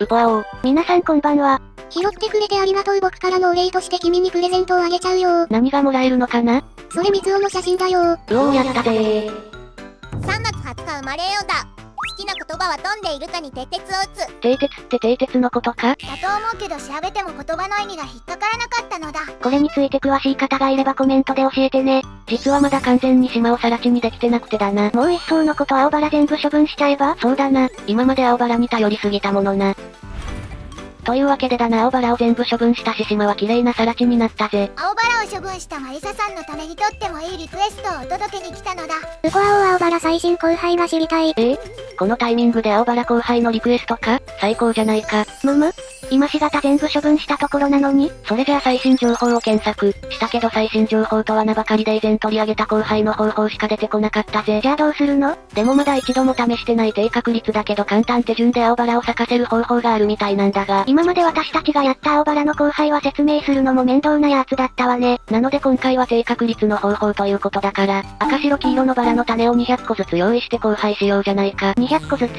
うぽあおう。皆さんこんばんは。拾ってくれてありがとう。僕からのお礼として君にプレゼントをあげちゃうよ。何がもらえるのかな？それみつおの写真だよ。うおーやったぜー。3月20日生まれよだ。好きな言葉は飛んでいるかにて鉄を打つ。蹄鉄って蹄鉄のことか？だと思うけど調べても言葉の意味が引っかからなかったのだ。これについて詳しい方がいればコメントで教えてね。実はまだ完全に島を更地にできてなくてだな。もう一層のこと青バラ全部処分しちゃえば？そうだな。今まで青バラに頼りすぎたものな。というわけでだな、青バラを全部処分したし島は綺麗な更地になったぜ。青バラを処分したマリサさんのためにとってもいいリクエストをお届けに来たのだ。うぽあお青バラ最新後輩が知りたい。このタイミングで青バラ後輩のリクエストか？最高じゃないか。今しがた全部処分したところなのに？それじゃあ最新情報を検索したけど最新情報とは名ばかりで以前取り上げた後輩の方法しか出てこなかったぜ。じゃあどうするの？でもまだ一度も試してない低確率だけど簡単手順で青バラを咲かせる方法があるみたいなんだが、今まで私たちがやった青バラの後輩は説明するのも面倒なやつだったわね。なので今回は低確率の方法ということだから、赤白黄色のバラの種を200個ずつ用意して交配しようじゃないか。200個ずつ。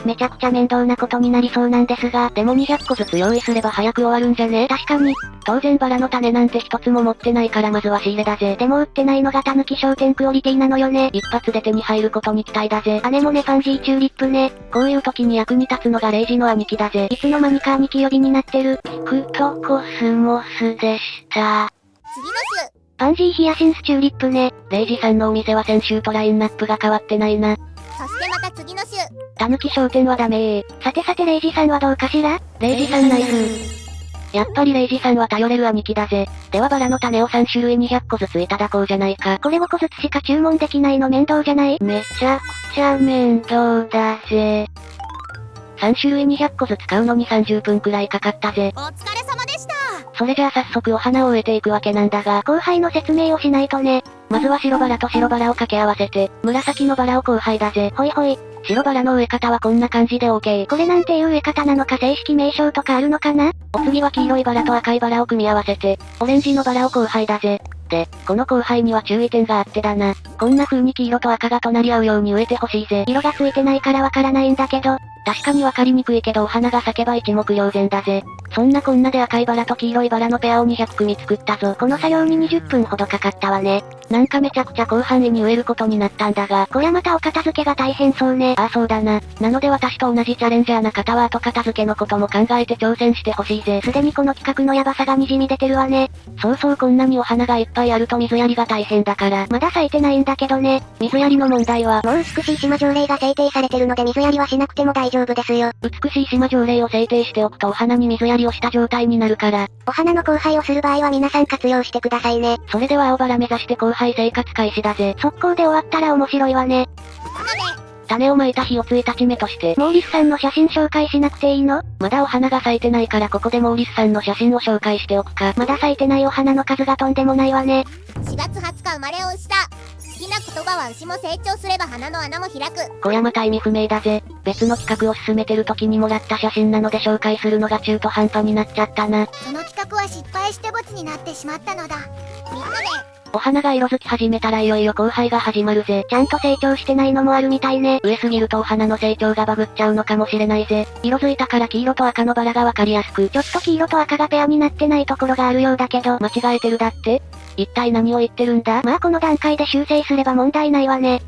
めちゃくちゃ面倒なことになりそうなんですが、でも200個ずつ用意すれば早く終わるんじゃね？確かに。当然バラの種なんて一つも持ってないからまずは仕入れだぜ。でも売ってないのがたぬき商店クオリティなのよね。一発で手に入ることに期待だぜ。アネモネパンジーチューリップね。こういう時に役に立つのがレイジの兄貴だぜ。いつの間にか兄貴呼びになってる。聞くとコスモスでした。次の種。パンジーヒヤシンスチューリップね。レイジさんのお店は先週とラインナップが変わってないな。そしてまた次の種。たぬき商店はダメー。さてさてレイジさんはどうかしら？レイジさんナイス。やっぱりレイジさんは頼れる兄貴だぜ。ではバラの種を3種類200個ずついただこうじゃないか。これ5個ずつしか注文できないの面倒じゃない？めちゃくちゃ面倒だぜ。3種類200個ずつ買うのに30分くらいかかったぜ。お疲れ様でした。それじゃあ早速お花を植えていくわけなんだが、後輩の説明をしないとね。まずは白バラと白バラを掛け合わせて、紫のバラを交配だぜ。ほいほい。白バラの植え方はこんな感じで OK。これなんていう植え方なのか正式名称とかあるのかな？お次は黄色いバラと赤いバラを組み合わせて、オレンジのバラを交配だぜ。で、この交配には注意点があってだな。こんな風に黄色と赤が隣り合うように植えてほしいぜ。色がついてないからわからないんだけど。確かにわかりにくいけどお花が咲けば一目瞭然だぜ。そんなこんなで赤いバラと黄色いバラのペアを200組作ったぞ。この作業に20分ほどかかったわね。なんかめちゃくちゃ広範囲に植えることになったんだが、こりゃまたお片付けが大変そうね。ああそうだな。なので私と同じチャレンジャーな方は後片付けのことも考えて挑戦してほしいぜ。すでにこの企画のヤバさが滲み出てるわね。そうそうこんなにお花がいっぱいあると水やりが大変だから。まだ咲いてないんだけどね。水やりの問題は、もう美しい島条例が制定されてるので水やりはしなくても大丈夫ですよ。美しい島条例を制定しておくとお花に水やりをした状態になるから。お花の交配をする場合は皆さん活用してくださいね。それでは青バラ目指して交配生活開始だぜ。速攻で終わったら面白いわね。種をまいた日を1日目として、モーリスさんの写真紹介しなくていいの？まだお花が咲いてないからここでモーリスさんの写真を紹介しておくか。まだ咲いてないお花の数がとんでもないわね。4月20日生まれをした。好きな言葉は牛も成長すれば花の穴も開く。こりゃまた意味不明だぜ。別の企画を進めてる時にもらった写真なので紹介するのが中途半端になっちゃったな。その企画は失敗してボツになってしまったのだ。みんなでお花が色づき始めたらいよいよ交配が始まるぜ。ちゃんと成長してないのもあるみたいね。植えすぎるとお花の成長がバグっちゃうのかもしれないぜ。色づいたから黄色と赤のバラがわかりやすく。ちょっと黄色と赤がペアになってないところがあるようだけど。間違えてるだって？一体何を言ってるんだ？まあこの段階で修正すれば問題ないわね。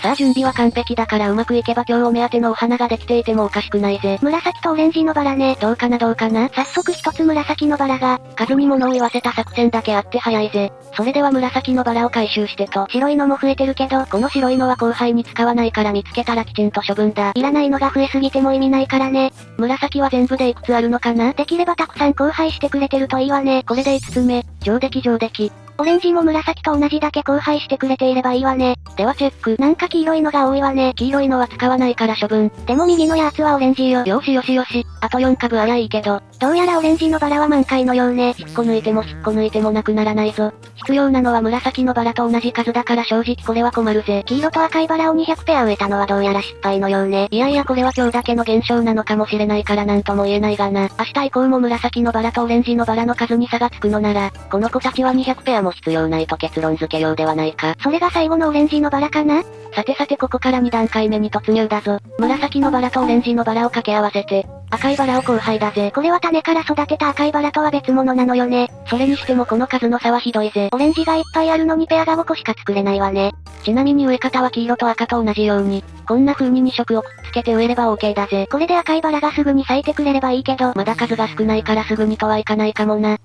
さあ準備は完璧だからうまくいけば今日お目当てのお花ができていてもおかしくないぜ。紫とオレンジのバラね。どうかなどうかな？早速一つ紫のバラが。数に物を言わせた作戦だけあって早いぜ。それでは紫のバラを回収してと。白いのも増えてるけど、この白いのは交配に使わないから見つけたらきちんと処分だ。いらないのが増えすぎても意味ないからね。紫は全部でいくつあるのかな？できればたくさん交配してくれてるといいわね。これで5つ目。上出来上出来。オレンジも紫と同じだけ交配してくれていればいいわね。ではチェック。なんか黄色いのが多いわね。黄色いのは使わないから処分。でも右のやつはオレンジよ。よしよしよし。あと4株ありゃいいけど。どうやらオレンジのバラは満開のようね。引っこ抜いても引っこ抜いてもなくならないぞ。必要なのは紫のバラと同じ数だから正直これは困るぜ。黄色と赤いバラを200ペア植えたのはどうやら失敗のようね。いやいやこれは今日だけの現象なのかもしれないからなんとも言えないがな。明日以降も紫のバラとオレンジのバラの数に差がつくのなら、この子たちは200ペアも必要ないと結論付けようではないか。それが最後のオレンジのバラかな？さてさてここから2段階目に突入だぞ。紫のバラとオレンジのバラを掛け合わせて、赤いバラを交配だぜ。これは種から育てた赤いバラとは別物なのよね。それにしてもこの数の差はひどいぜ。オレンジがいっぱいあるのにペアが5個しか作れないわね。ちなみに植え方は黄色と赤と同じように、こんな風に2色をくっつけて植えれば OK だぜ。これで赤いバラがすぐに咲いてくれればいいけど、まだ数が少ないからすぐにとはいかないかもな。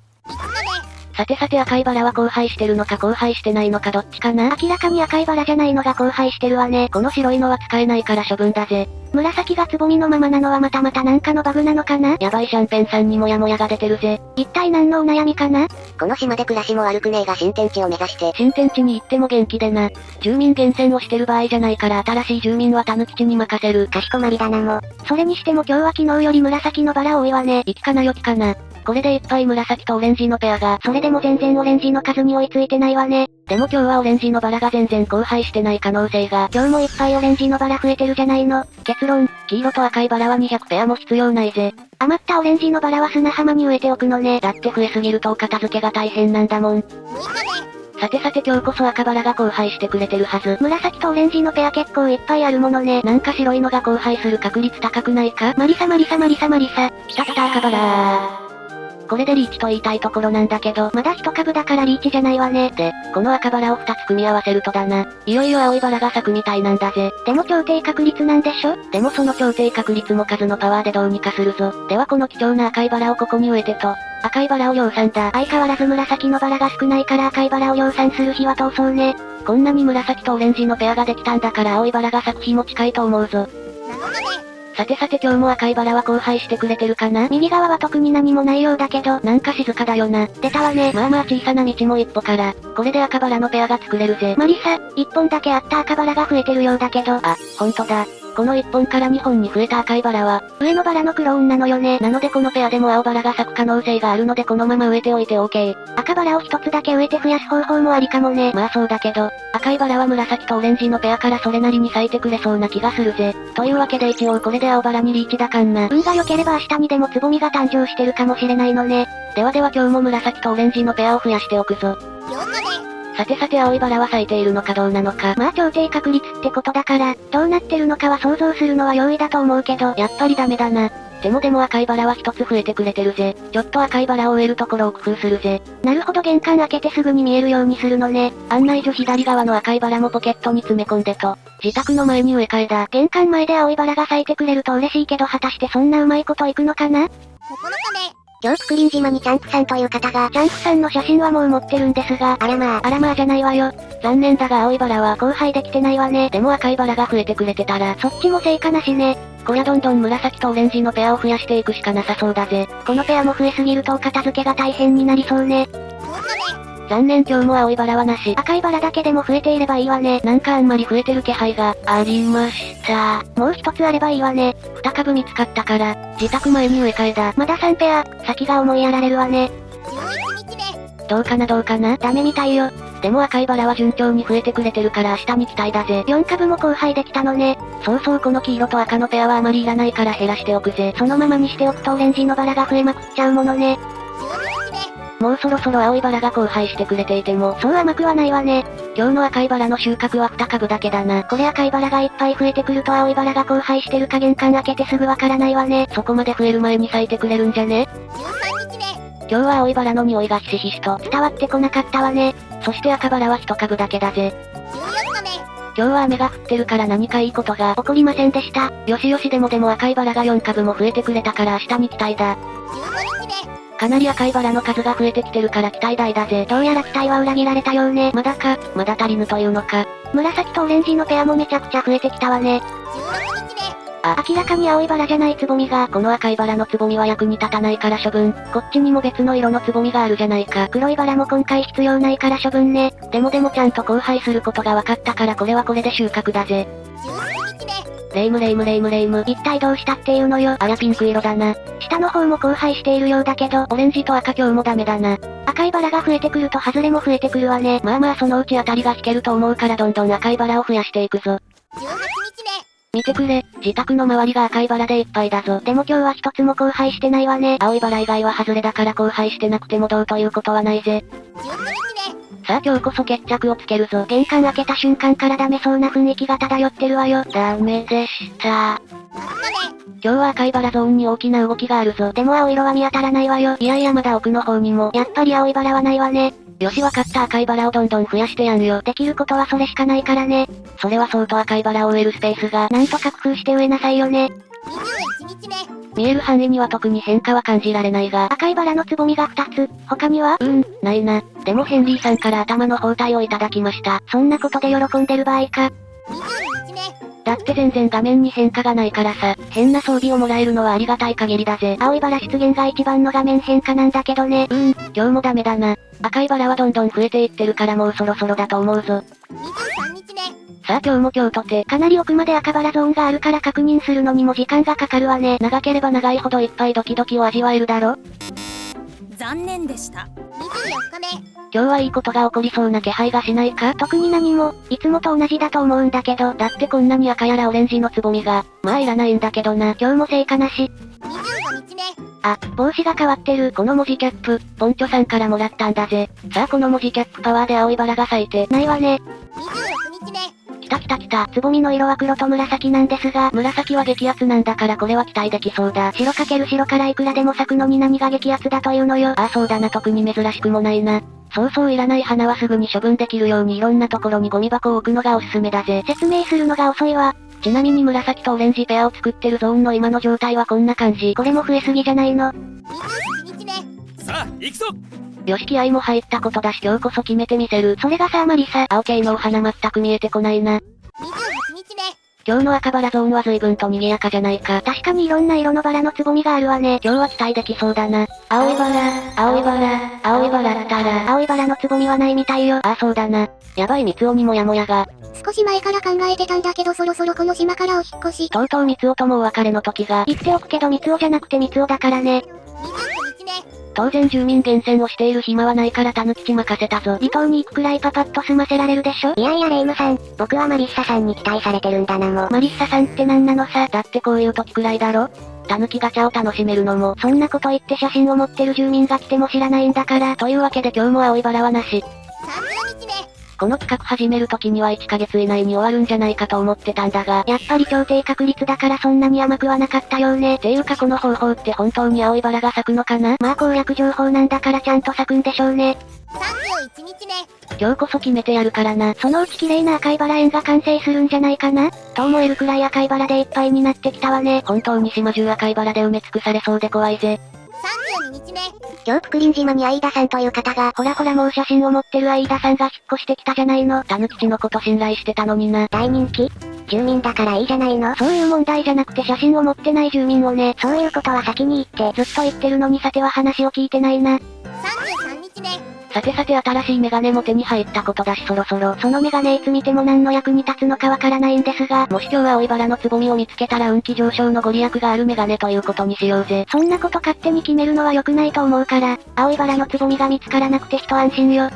さてさて赤いバラは交配してるのか交配してないのかどっちかな。明らかに赤いバラじゃないのが交配してるわね。この白いのは使えないから処分だぜ。紫がつぼみのままなのはまたなんかのバグなのかな。やばいシャンペンさんにモヤモヤが出てるぜ。一体何のお悩みかな。この島で暮らしも悪くねえが新天地を目指して。新天地に行っても元気でな。住民厳選をしてる場合じゃないから新しい住民はタヌキチに任せる。かしこまりだなも。それにしても今日は昨日より紫のバラ多いわね。いきかなよきかな。これでいっぱい紫とオレンジのペアが。それでも全然オレンジの数に追いついてないわね。でも今日はオレンジのバラが全然交配してない可能性が。今日もいっぱいオレンジのバラ増えてるじゃないの。結論、黄色と赤いバラは200ペアも必要ないぜ。余ったオレンジのバラは砂浜に植えておくのね。だって増えすぎるとお片付けが大変なんだもん。さてさて今日こそ赤バラが交配してくれてるはず。紫とオレンジのペア結構いっぱいあるものね。なんか白いのが交配する確率高くないか。マリサマリサマリサマリサ。来た来た赤バラー。これでリーチと言いたいところなんだけど。まだ一株だからリーチじゃないわね。で、この赤バラを2つ組み合わせるとだな。いよいよ青いバラが咲くみたいなんだぜ。でも超低確率なんでしょ。でもその超低確率も数のパワーでどうにかするぞ。ではこの貴重な赤いバラをここに植えてと。赤いバラを量産だ。相変わらず紫のバラが少ないから赤いバラを量産する日は遠そうね。こんなに紫とオレンジのペアができたんだから青いバラが咲く日も近いと思うぞ。さてさて今日も赤いバラは交配してくれてるかな。右側は特に何もないようだけど、なんか静かだよな。出たわね。まあまあ小さな道も一歩から、これで赤バラのペアが作れるぜ。マリサ、一本だけあった赤バラが増えてるようだけど。あ、ほんとだ。この1本から2本に増えた赤いバラは、上のバラのクローンなのよね。なのでこのペアでも青バラが咲く可能性があるのでこのまま植えておいて OK。赤バラを一つだけ植えて増やす方法もありかもね。まあそうだけど、赤いバラは紫とオレンジのペアからそれなりに咲いてくれそうな気がするぜ。というわけで一応これで青バラにリーチだかんな。運が良ければ明日にでもつぼみが誕生してるかもしれないのね。ではでは今日も紫とオレンジのペアを増やしておくぞ。さてさて青いバラは咲いているのかどうなのか。まあ超低確率ってことだから、どうなってるのかは想像するのは容易だと思うけど、やっぱりダメだな。でも赤いバラは一つ増えてくれてるぜ。ちょっと赤いバラを植えるところを工夫するぜ。なるほど玄関開けてすぐに見えるようにするのね。案内所左側の赤いバラもポケットに詰め込んでと。自宅の前に植え替えだ。玄関前で青いバラが咲いてくれると嬉しいけど果たしてそんなうまいこといくのかな。今日クリン島にチャンプさんという方が、チャンプさんの写真はもう持ってるんですが、あらまあじゃないわよ。残念だが青いバラは交配できてないわね。でも赤いバラが増えてくれてたら、そっちも成果なしね。こりゃどんどん紫とオレンジのペアを増やしていくしかなさそうだぜ。このペアも増えすぎるとお片付けが大変になりそうね。残念今日も青いバラはなし。赤いバラだけでも増えていればいいわね。なんかあんまり増えてる気配がありました。もう一つあればいいわね。2株見つかったから、自宅前に植え替えだ。まだ3ペア、先が思いやられるわね。どうかなダメみたいよ。でも赤いバラは順調に増えてくれてるから明日に期待だぜ。4株も交配できたのね。そうそうこの黄色と赤のペアはあまりいらないから減らしておくぜ。そのままにしておくとオレンジのバラが増えまくっちゃうものね。もうそろそろ青いバラが交配してくれていても、そう甘くはないわね。今日の赤いバラの収穫は2株だけだな。これ赤いバラがいっぱい増えてくると青いバラが交配してるか玄関開けてすぐわからないわね。そこまで増える前に咲いてくれるんじゃね。今日は青いバラの匂いがひしひしと伝わってこなかったわね。そして赤バラは1株だけだぜ。今日は雨が降ってるから何かいいことが起こりませんでした。よしよしでも赤いバラが4株も増えてくれたから明日に期待だ。かなり赤いバラの数が増えてきてるから期待大だぜ。どうやら期待は裏切られたようね。まだ足りぬというのか。紫とオレンジのペアもめちゃくちゃ増えてきたわね。明らかに青いバラじゃないつぼみが。この赤いバラのつぼみは役に立たないから処分。こっちにも別の色のつぼみがあるじゃないか。黒いバラも今回必要ないから処分ね。でもちゃんと交配することが分かったからこれはこれで収穫だぜ。レイム。一体どうしたっていうのよ。あらピンク色だな。下の方も交配しているようだけど、オレンジと赤今日もダメだな。赤いバラが増えてくるとハズレも増えてくるわね。まあそのうち当たりが引けると思うからどんどん赤いバラを増やしていくぞ。見てくれ、自宅の周りが赤いバラでいっぱいだぞ。でも今日は一つも交配してないわね。青いバラ以外はハズレだから交配してなくてもどうということはないぜ。さあ今日こそ決着をつけるぞ。玄関開けた瞬間からダメそうな雰囲気が漂ってるわよ。ダメでした。今日は赤いバラゾーンに大きな動きがあるぞ。でも青色は見当たらないわよ。いやいやまだ奥の方にも。やっぱり青いバラはないわね。よしわかった、赤いバラをどんどん増やしてやんよ。できることはそれしかないからね。それはそうと赤いバラを植えるスペースが、なんとか工夫して植えなさいよね。21日目。見える範囲には特に変化は感じられないが。赤いバラのつぼみが2つ。他には？ないな。でもヘンリーさんから頭の包帯をいただきました。そんなことで喜んでる場合か。22日目。だって全然画面に変化がないからさ、変な装備をもらえるのはありがたい限りだぜ。青いバラ出現が一番の画面変化なんだけどね。今日もダメだな。赤いバラはどんどん増えていってるからもうそろそろだと思うぞ。23日目。さあ今日も今日とて、かなり奥まで赤バラゾーンがあるから確認するのにも時間がかかるわね。長ければ長いほどいっぱいドキドキを味わえるだろ。残念でした。24日目。今日はいいことが起こりそうな気配がしないか？特に何も、いつもと同じだと思うんだけど。だってこんなに赤やらオレンジのつぼみが、まあいらないんだけどな。今日も成果なし。25日目。あ、帽子が変わってる。この文字キャップ、ポンチョさんからもらったんだぜ。さあこの文字キャップパワーで青いバラが咲いて。ないわね。26日目。来た来た来た。つぼみの色は黒と紫なんですが、紫は激アツなんだからこれは期待できそうだ。白かける白からいくらでも咲くのに何が激アツだというのよ。ああそうだな、特に珍しくもないな。そうそういらない花はすぐに処分できるようにいろんなところにゴミ箱を置くのがおすすめだぜ。説明するのが遅いわ。ちなみに紫とオレンジペアを作ってるゾーンの今の状態はこんな感じ。これも増えすぎじゃないの。27日目。さあ、行くぞ。よし気合も入ったことだし今日こそ決めてみせる。それがさマリサ。青系のお花全く見えてこないな。28日目。今日の赤バラゾーンは随分と賑やかじゃないか。確かにいろんな色のバラのつぼみがあるわね。今日は期待できそうだな。青いバラ、青いバラ、青いバラったら。青いバラのつぼみはないみたいよ。ああそうだな。やばい三つおにもやもやが。少し前から考えてたんだけどそろそろこの島からお引っ越し。とうとう三つおともお別れの時が。言っておくけど三つおじゃなくて三つおだからね。29日目。当然住民厳選をしている暇はないからたぬきち任せたぞ。離島に行くくらいパパッと済ませられるでしょ。いやいやレイムさん、僕はマリッサさんに期待されてるんだなも。マリッサさんって何なのさ。だってこういう時くらいだろ。たぬきガチャを楽しめるのも。そんなこと言って写真を持ってる住民が来ても知らないんだから。というわけで今日も青いバラはなし。30日目。この企画始める時には1ヶ月以内に終わるんじゃないかと思ってたんだが、やっぱり超低確率だからそんなに甘くはなかったようね。ていうかこの方法って本当に青いバラが咲くのかな？まあ攻略情報なんだからちゃんと咲くんでしょうね。31日目。今日こそ決めてやるからな。そのうち綺麗な赤いバラ園が完成するんじゃないかな？と思えるくらい赤いバラでいっぱいになってきたわね。本当に島中赤いバラで埋め尽くされそうで怖いぜ。32日目。今日ククリン島にアイダさんという方が、ほらほらもう写真を持ってるアイダさんが引っ越してきたじゃないの。たぬきちのこと信頼してたのにな。大人気住民だからいいじゃないの。そういう問題じゃなくて写真を持ってない住民をね。そういうことは先に言って。ずっと言ってるのにさては話を聞いてないな。33日目。さてさて新しいメガネも手に入ったことだしそろそろ。そのメガネいつ見ても何の役に立つのかわからないんですが。もし今日は青いバラのつぼみを見つけたら運気上昇のご利益があるメガネということにしようぜ。そんなこと勝手に決めるのは良くないと思うから、青いバラのつぼみが見つからなくて一安心よ。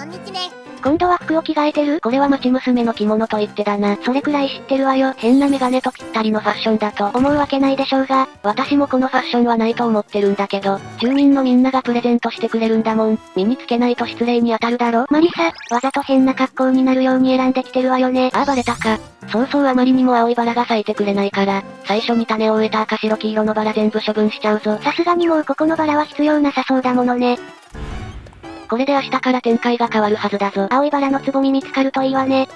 34日目。今度は服を着替えてる？これは町娘の着物と言ってだな。それくらい知ってるわよ。変なメガネとぴったりのファッションだと思うわけないでしょうが、私もこのファッションはないと思ってるんだけど、住民のみんながプレゼントしてくれるんだもん。身につけないと失礼に当たるだろ。マリサ、わざと変な格好になるように選んできてるわよね。ああバレたか。そうそうあまりにも青いバラが咲いてくれないから、最初に種を植えた赤白黄色のバラ全部処分しちゃうぞ。さすがにもうここのバラは必要なさそうだものね。これで明日から展開が変わるはずだぞ。青いバラのつぼみ見つかるといいわね。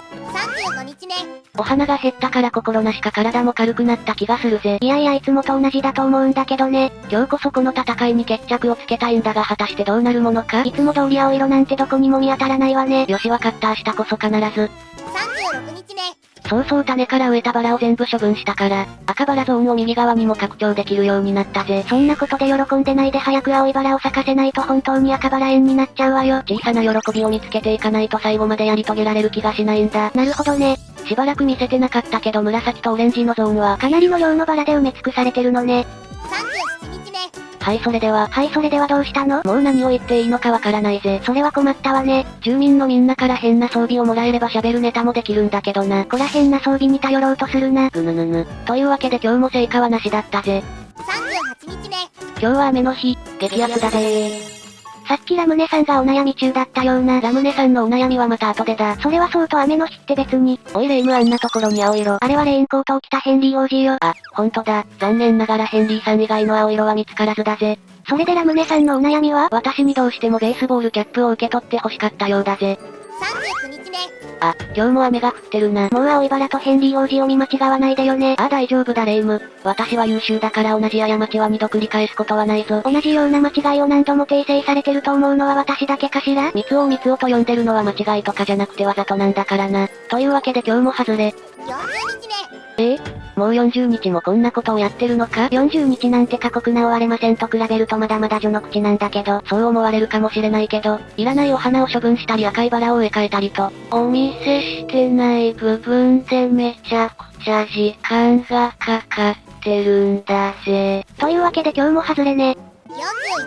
35日目。お花が減ったから心なしか体も軽くなった気がするぜ。いやいやいつもと同じだと思うんだけどね。今日こそこの戦いに決着をつけたいんだが果たしてどうなるものか。いつも通り青色なんてどこにも見当たらないわね。よしわかった明日こそ必ず。36日目。そうそう種から植えたバラを全部処分したから、赤バラゾーンを右側にも拡張できるようになったぜ。そんなことで喜んでないで早く青いバラを咲かせないと本当に赤バラ園になっちゃうわよ。小さな喜びを見つけていかないと最後までやり遂げられる気がしないんだ。なるほどね。しばらく見せてなかったけど紫とオレンジのゾーンはかなりの量のバラで埋め尽くされてるのね。37日目。はいそれではどうしたの？もう何を言っていいのかわからないぜ。それは困ったわね。住民のみんなから変な装備をもらえれば喋るネタもできるんだけどな。こら変な装備に頼ろうとするな。ぐぬぬぬ。というわけで今日も成果はなしだったぜ。38日目。今日は雨の日、激アツだぜー。さっきラムネさんがお悩み中だったような。ラムネさんのお悩みはまた後でだ。それはそうと雨の日って別に。おいレイムあんなところに青色。あれはレインコートを着たヘンリー王子よ。あ、ほんとだ。残念ながらヘンリーさん以外の青色は見つからずだぜ。それでラムネさんのお悩みは？私にどうしてもベースボールキャップを受け取って欲しかったようだぜ。39日目。あ、今日も雨が降ってるな。もう青いバラとヘンリー王子を見間違わないでよね。あ、大丈夫だレイム。私は優秀だから同じ過ちは二度繰り返すことはないぞ。同じような間違いを何度も訂正されてると思うのは私だけかしら？三つおと呼んでるのは間違いとかじゃなくてわざとなんだからな。というわけで今日も外れ。40日目。もう40日もこんなことをやってるのか？ 40日なんて過酷な終われませんと比べるとまだまだ序の口なんだけど。そう思われるかもしれないけど、いらないお花を処分したり赤いバラを植え替えたりと、お見せしてない部分でめちゃくちゃ時間がかかってるんだぜ。というわけで今日も外れね。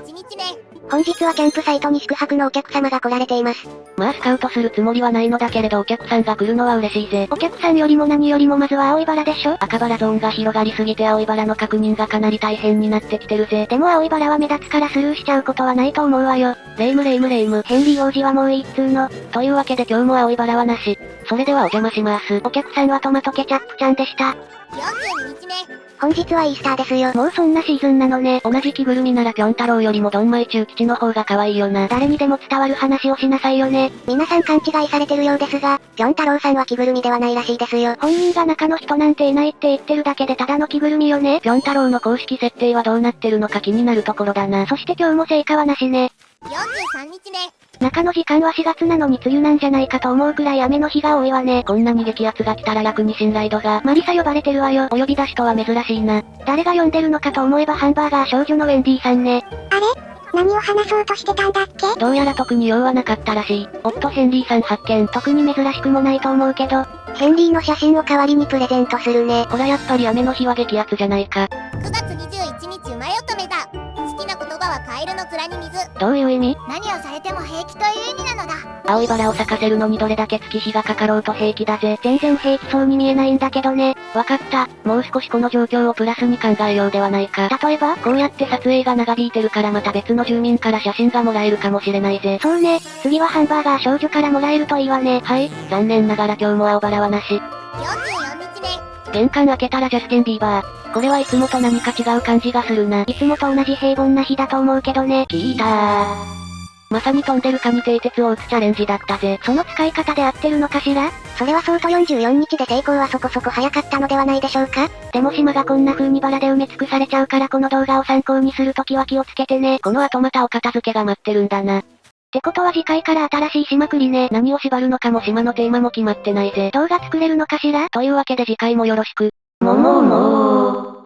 41日目。本日はキャンプサイトに宿泊のお客様が来られています。まあスカウトするつもりはないのだけれどお客さんが来るのは嬉しいぜ。お客さんよりも何よりもまずは青いバラでしょ？赤バラゾーンが広がりすぎて青いバラの確認がかなり大変になってきてるぜ。でも青いバラは目立つからスルーしちゃうことはないと思うわよ。レイム。ヘンリー王子はもういいっつーの。というわけで今日も青いバラはなし。それではお邪魔します。お客さんはトマトケチャップちゃんでした。42日目。本日はイースターですよ。もうそんなシーズンなのね。同じ着ぐるみならぴょん太郎よりもドンマイ中吉の方が可愛いよな。誰にでも伝わる話をしなさいよね。皆さん勘違いされてるようですが、ぴょん太郎さんは着ぐるみではないらしいですよ。本人が中の人なんていないって言ってるだけでただの着ぐるみよね。ぴょん太郎の公式設定はどうなってるのか気になるところだな。そして今日も成果はなしね。43日目。中の時間は4月なのに梅雨なんじゃないかと思うくらい雨の日が多いわね。こんなに激アツが来たら役に信頼度が。マリサ呼ばれてるわよ。お呼び出しとは珍しいな。誰が呼んでるのかと思えばハンバーガー少女のウェンディさんね。あれ？何を話そうとしてたんだっけ？どうやら特に用はなかったらしい。おっとヘンリーさん発見。特に珍しくもないと思うけど。ヘンリーの写真を代わりにプレゼントするね。ほらやっぱり雨の日は激アツじゃないか。9月21日生まれ乙女座。好きな言葉はカエルの面に水。どういう意味？何をされても平気という意味なのだ。青いバラを咲かせるのにどれだけ月日がかかろうと平気だぜ。全然平気そうに見えないんだけどね。わかった。もう少しこの状況をプラスに考えようではないか。例えば？こうやって撮影が長引いてるからまた別の住民から写真がもらえるかもしれないぜ。そうね。次はハンバーガー少女からもらえるといいわね。はい、残念ながら今日も青バラはなし。44日目。玄関開けたらジャスティン・ビーバー。これはいつもと何か違う感じがするな。いつもと同じ平凡な日だと思うけどね。聞いたー。まさに飛んでる蚊に蹄鉄を打つチャレンジだったぜ。その使い方で合ってるのかしら？それはそうと44日で成功はそこそこ早かったのではないでしょうか？でも島がこんな風にバラで埋め尽くされちゃうからこの動画を参考にするときは気をつけてね。この後またお片付けが待ってるんだな。ってことは次回から新しい島くりね。何を縛るのかも島のテーマも決まってないぜ。動画作れるのかしら？というわけで次回もよろしく。ももーもー。